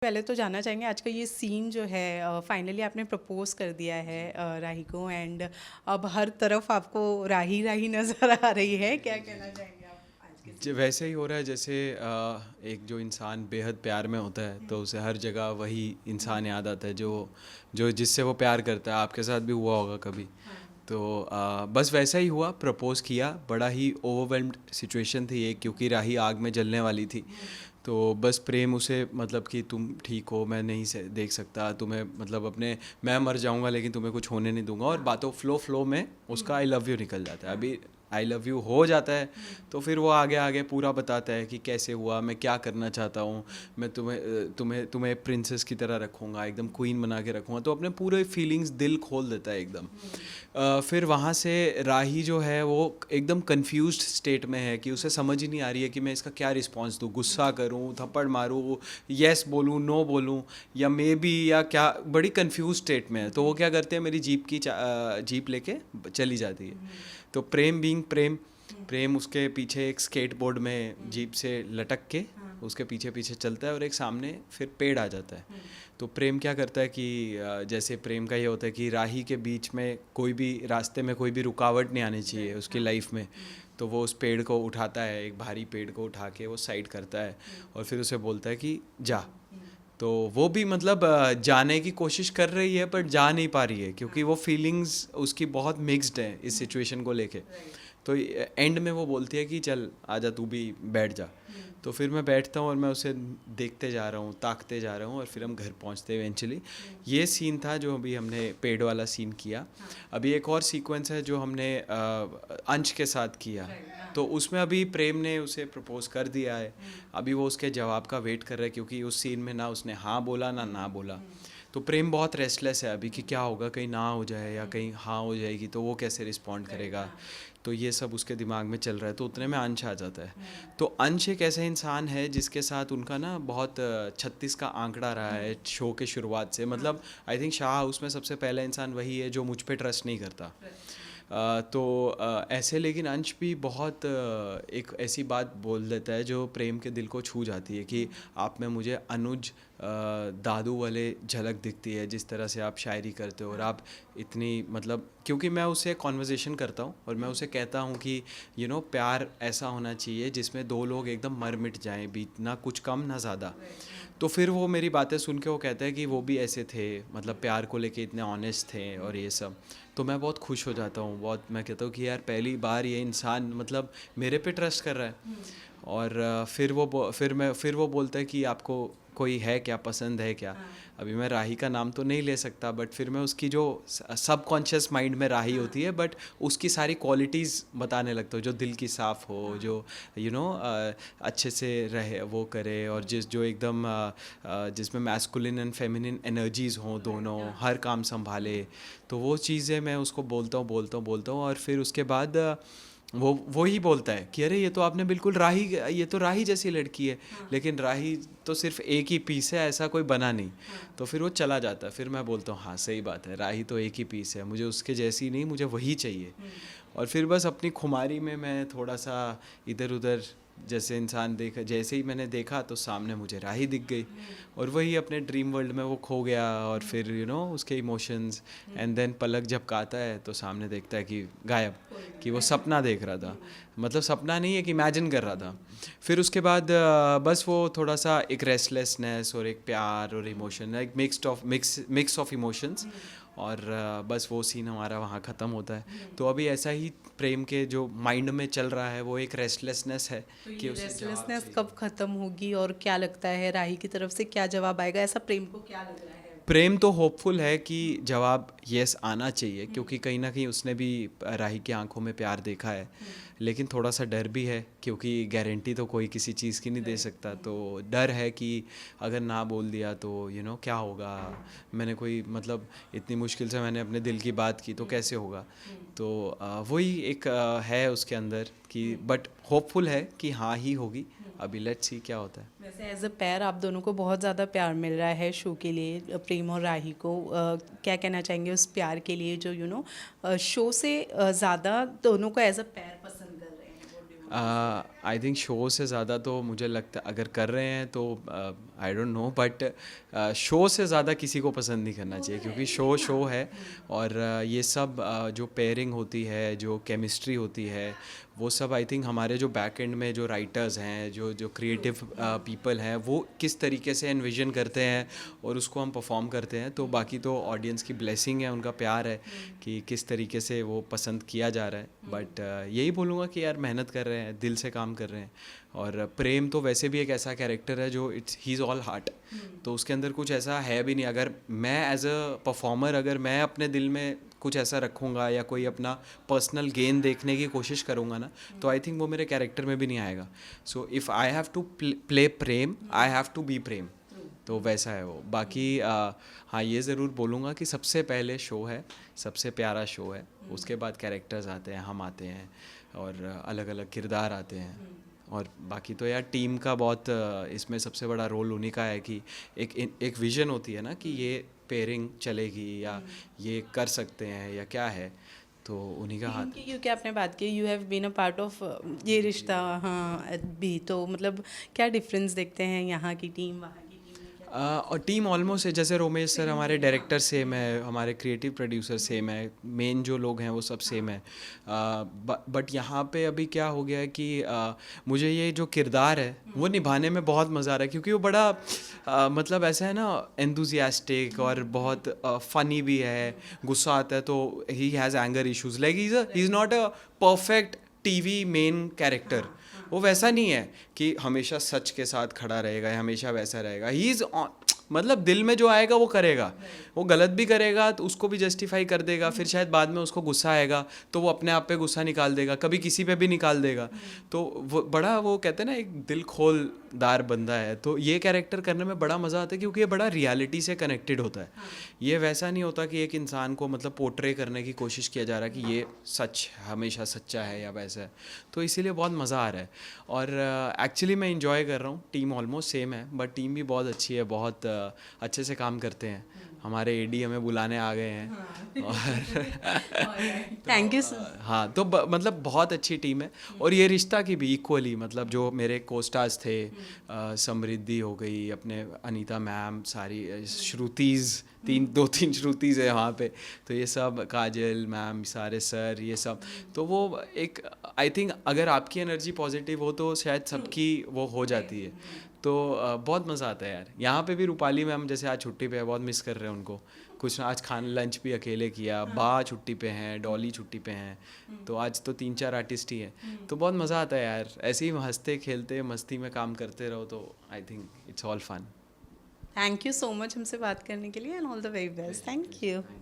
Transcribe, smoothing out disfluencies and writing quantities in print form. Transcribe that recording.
पहले तो जानना चाहेंगे आज का ये सीन जो है, फाइनली आपने प्रपोज कर दिया है राही को, एंड अब हर तरफ आपको राही राही नज़र आ रही है, क्या कहना चाहेंगे आप आज के सीन? वैसे ही हो रहा है जैसे एक जो इंसान बेहद प्यार में होता है तो उसे हर जगह वही इंसान याद आता है जो जो जिससे वो प्यार करता है। आपके साथ भी हुआ होगा कभी। तो बस वैसा ही हुआ, प्रपोज़ किया। बड़ा ही ओवरवेल्म्ड सिचुएशन थी ये, क्योंकि राही आग में जलने वाली थी। तो बस प्रेम उसे मतलब कि तुम ठीक हो, मैं नहीं से देख सकता तुम्हें, मतलब अपने मैं मर जाऊंगा लेकिन तुम्हें कुछ होने नहीं दूंगा। और बातों फ्लो में उसका आई लव यू निकल जाता है। अभी आई लव यू हो जाता है तो फिर वो आगे आगे पूरा बताता है कि कैसे हुआ, मैं क्या करना चाहता हूँ। मैं तुम्हें प्रिंसेस की तरह रखूँगा, एकदम क्वीन बना के रखूँगा। तो अपने पूरे फीलिंग्स दिल खोल देता है एकदम। फिर वहाँ से राही जो है वो एकदम कंफ्यूज्ड स्टेट में है कि उसे समझ ही नहीं आ रही है कि मैं इसका क्या रिस्पॉन्स दूँ। गुस्सा करूँ, थप्पड़ मारूँ, येस बोलूँ, नो बोलूँ, या मे बी, या क्या। बड़ी कंफ्यूज स्टेट में है। तो वो क्या करते हैं, मेरी जीप लेके चली जाती है। तो प्रेम बीइंग प्रेम, प्रेम उसके पीछे एक स्केटबोर्ड में जीप से लटक के उसके पीछे पीछे चलता है, और एक सामने फिर पेड़ आ जाता है। तो प्रेम क्या करता है कि जैसे प्रेम का ये होता है कि राही के बीच में कोई भी रास्ते में कोई भी रुकावट नहीं आनी चाहिए उसकी लाइफ में। तो वो उस पेड़ को उठाता है, एक भारी पेड़ को उठा के वो साइड करता है, और फिर उसे बोलता है कि जा। तो वो भी मतलब जाने की कोशिश कर रही है पर जा नहीं पा रही है, क्योंकि वो फीलिंग्स उसकी बहुत मिक्स्ड है इस सिचुएशन को लेके। तो एंड में वो बोलती है कि चल आजा, तू भी बैठ जा। तो फिर मैं बैठता हूँ और मैं उसे देखते जा रहा हूँ, ताकते जा रहा हूँ, और फिर हम घर पहुँचते हैं इवेंचुअली। ये सीन था जो अभी हमने पेड़ वाला सीन किया। अभी एक और सीक्वेंस है जो हमने अंश के साथ किया। तो उसमें अभी प्रेम ने उसे प्रपोज कर दिया है। अभी वो उसके जवाब का वेट कर रहा है, क्योंकि उस सीन में ना उसने हाँ बोला ना ना बोला। तो प्रेम बहुत रेस्टलेस है अभी कि क्या होगा, कहीं ना हो जाए या कहीं हाँ हो जाएगी तो वो कैसे रिस्पॉन्ड करेगा। तो ये सब उसके दिमाग में चल रहा है। तो उतने में अंश आ जाता है। तो अंश एक ऐसा इंसान है जिसके साथ उनका ना बहुत 36 का आंकड़ा रहा है शो के शुरुआत से। मतलब आई थिंक शाह हाउस में सबसे पहला इंसान वही है जो मुझ पे ट्रस्ट नहीं करता। तो ऐसे, लेकिन अंश भी बहुत एक ऐसी बात बोल देता है जो प्रेम के दिल को छू जाती है कि आप में मुझे अनुज दादू वाले झलक दिखती है, जिस तरह से आप शायरी करते हो। और आप इतनी मतलब, क्योंकि मैं उससे कॉन्वर्जेसन करता हूँ और मैं उसे कहता हूँ कि प्यार ऐसा होना चाहिए जिसमें दो लोग एकदम मर मिट जाएं, बीत ना कुछ कम ना ज़्यादा। तो फिर वो मेरी बातें सुन के वो कहता है कि वो भी ऐसे थे, मतलब प्यार को लेके इतने ऑनेस्ट थे और ये सब। तो मैं बहुत खुश हो जाता हूँ बहुत। मैं कहता हूँ कि यार पहली बार ये इंसान मतलब मेरे पे ट्रस्ट कर रहा है। और फिर वो बोलता है कि आपको कोई है क्या, पसंद है क्या। अभी मैं राही का नाम तो नहीं ले सकता, बट फिर मैं उसकी जो सब कॉन्शियस माइंड में राही होती है, बट उसकी सारी क्वालिटीज़ बताने लगता हूँ। जो दिल की साफ़ हो, जो अच्छे से रहे वो करे, और जो एकदम जिसमें मैस्कुलिन एंड फेमिनिन एनर्जीज़ हों दोनों, हर काम संभाले। तो वो चीज़ें मैं उसको बोलता हूँ। और फिर उसके बाद वो ही बोलता है कि अरे ये तो आपने बिल्कुल राही, ये तो राही जैसी लड़की है। लेकिन राही तो सिर्फ एक ही पीस है, ऐसा कोई बना नहीं। तो फिर वो चला जाता है। फिर मैं बोलता हूँ हाँ सही बात है, राही तो एक ही पीस है, मुझे उसके जैसी नहीं, मुझे वही चाहिए। और फिर बस अपनी खुमारी में मैं थोड़ा सा इधर उधर, जैसे इंसान देखा, जैसे ही मैंने देखा तो सामने मुझे राही दिख गई। और वही अपने ड्रीम वर्ल्ड में वो खो गया। और फिर उसके इमोशंस, एंड देन पलक झपकाता है तो सामने देखता है कि गायब, कि वो सपना देख रहा था। मतलब सपना नहीं है कि इमेजिन कर रहा था। फिर उसके बाद बस वो थोड़ा सा एक रेस्टलेसनेस और एक प्यार और इमोशन, एक मिक्स ऑफ इमोशंस। और बस वो सीन हमारा वहाँ ख़त्म होता है। तो अभी ऐसा ही प्रेम के जो माइंड में चल रहा है, वो एक रेस्टलेसनेस है तो कि ये उसे जवाब रेस्टलेसनेस चाहिए। कब खत्म होगी और क्या लगता है राही की तरफ से क्या जवाब आएगा, ऐसा प्रेम को क्या लग रहा है? प्रेम तो होपफुल है कि जवाब यस आना चाहिए, क्योंकि कहीं ना कहीं उसने भी राही की आंखों में प्यार देखा है। लेकिन थोड़ा सा डर भी है, क्योंकि गारंटी तो कोई किसी चीज़ की नहीं दे सकता। तो डर है कि अगर ना बोल दिया तो क्या होगा। मैंने कोई मतलब इतनी मुश्किल से मैंने अपने दिल की बात की तो कैसे होगा। तो वही एक है उसके अंदर कि, बट होपफुल है कि हाँ ही होगी। अभी लेट्स सी क्या होता है। वैसे एज अ पेयर आप दोनों को बहुत ज़्यादा प्यार मिल रहा है शो के लिए, प्रेम और राही को। क्या कहना चाहेंगे उस प्यार के लिए जो शो से ज़्यादा दोनों को एज अ पेयर पसंद कर रहे हैं? What do you want to say? I think show से ज़्यादा तो मुझे लगता है अगर कर रहे हैं तो I don't know, but show से ज़्यादा किसी को पसंद नहीं करना चाहिए, क्योंकि शो है। और ये सब जो पेयरिंग होती है, जो केमिस्ट्री होती है, वो सब आई थिंक हमारे जो बैक एंड में जो राइटर्स हैं, जो जो क्रिएटिव पीपल हैं, वो किस तरीके से एनविजन करते हैं और उसको हम परफॉर्म करते हैं। तो बाकी तो ऑडियंस की ब्लेसिंग है, उनका प्यार है कि किस तरीके से वो पसंद किया जा रहा है। बट यही बोलूँगा कि यार मेहनत कर रहे हैं, दिल से काम कर रहे हैं। और प्रेम तो वैसे भी एक ऐसा कैरेक्टर है जो ही इज़ ऑल हार्ट, तो उसके अंदर कुछ ऐसा है भी नहीं। अगर मैं एज अ परफॉर्मर अगर मैं अपने दिल में कुछ ऐसा रखूँगा या कोई अपना पर्सनल गेन देखने की कोशिश करूँगा ना, तो आई थिंक वो मेरे कैरेक्टर में भी नहीं आएगा। So if I have to play Prem, I have to be Prem, तो वैसा है वो। बाकी हाँ, ये ज़रूर बोलूँगा कि सबसे पहले शो है, सबसे प्यारा शो है, उसके बाद कैरेक्टर्स आते हैं, हम आते हैं, और अलग अलग किरदार आते हैं। और बाकी तो यार टीम का बहुत इसमें सबसे बड़ा रोल उन्हीं का है कि एक विज़न होती है ना कि ये पेयरिंग चलेगी या ये कर सकते हैं या क्या है, तो उन्हीं का हाथ है। क्योंकि आपने बात की you have been a part of ये रिश्ता, हाँ भी, तो मतलब क्या डिफरेंस देखते हैं यहाँ की टीम वहाँ की टीम में, क्या? और टीम ऑलमोस्ट है, जैसे रोमेश सर हमारे डायरेक्टर सेम है, हमारे क्रिएटिव प्रोड्यूसर सेम है, मेन जो लोग हैं वो सब सेम है। बट यहाँ पे अभी क्या हो गया है कि मुझे ये जो किरदार है वो निभाने में बहुत मज़ा आ रहा है, क्योंकि वो बड़ा मतलब ऐसा है ना, एंथुजियास्टिक और बहुत फ़नी भी है। गुस्सा आता है तो he has anger issues, like he is not a perfect TV main character. वो वैसा नहीं है कि हमेशा सच के साथ खड़ा रहेगा या हमेशा वैसा रहेगा। ही इज़ मतलब दिल में जो आएगा वो करेगा, वो गलत भी करेगा तो उसको भी जस्टिफाई कर देगा, फिर शायद बाद में उसको गुस्सा आएगा तो वो अपने आप पे गुस्सा निकाल देगा, कभी किसी पे भी निकाल देगा। तो वो बड़ा, वो कहते हैं ना, एक दिल खोलदार बंदा है। तो ये कैरेक्टर करने में बड़ा मज़ा आता है, क्योंकि ये बड़ा रियलिटी से कनेक्टेड होता है। ये वैसा नहीं होता कि एक इंसान को मतलब पोर्ट्रे करने की कोशिश किया जा रहा है कि ये सच हमेशा सच्चा है या वैसा है। तो इसीलिए बहुत मज़ा आ रहा है। और एक्चुअली मैं इंजॉय कर रहा हूँ। टीम ऑलमोस्ट सेम है, बट टीम भी बहुत अच्छी है, बहुत अच्छे से काम करते हैं। हमारे एडी हमें बुलाने आ गए हैं। और थैंक यू हाँ, तो मतलब बहुत अच्छी टीम है। और ये रिश्ता की भी इक्वली, मतलब जो मेरे कोस्टार्स थे, समृद्धि हो गई, अपने अनीता मैम, सारी श्रुतिज़, दो तीन श्रुतिज़ है वहाँ पे, तो ये सब, काजल मैम, सारे सर, ये सब। तो वो एक, आई थिंक अगर आपकी एनर्जी पॉजिटिव हो तो शायद सबकी वो हो जाती है। तो बहुत मज़ा आता है यार। यहाँ पे भी रूपाली मैम जैसे आज छुट्टी पे है, बहुत मिस कर रहे हैं उनको। कुछ आज लंच भी अकेले किया, बा छुट्टी पे हैं, डॉली छुट्टी पे हैं, तो आज तो 3-4 आर्टिस्ट ही हैं। तो बहुत मज़ा आता है यार, ऐसे ही हंसते खेलते मस्ती में काम करते रहो, तो I think it's all fun. Thank you so much हमसे बात करने के लिए, and all the very best. Thank you.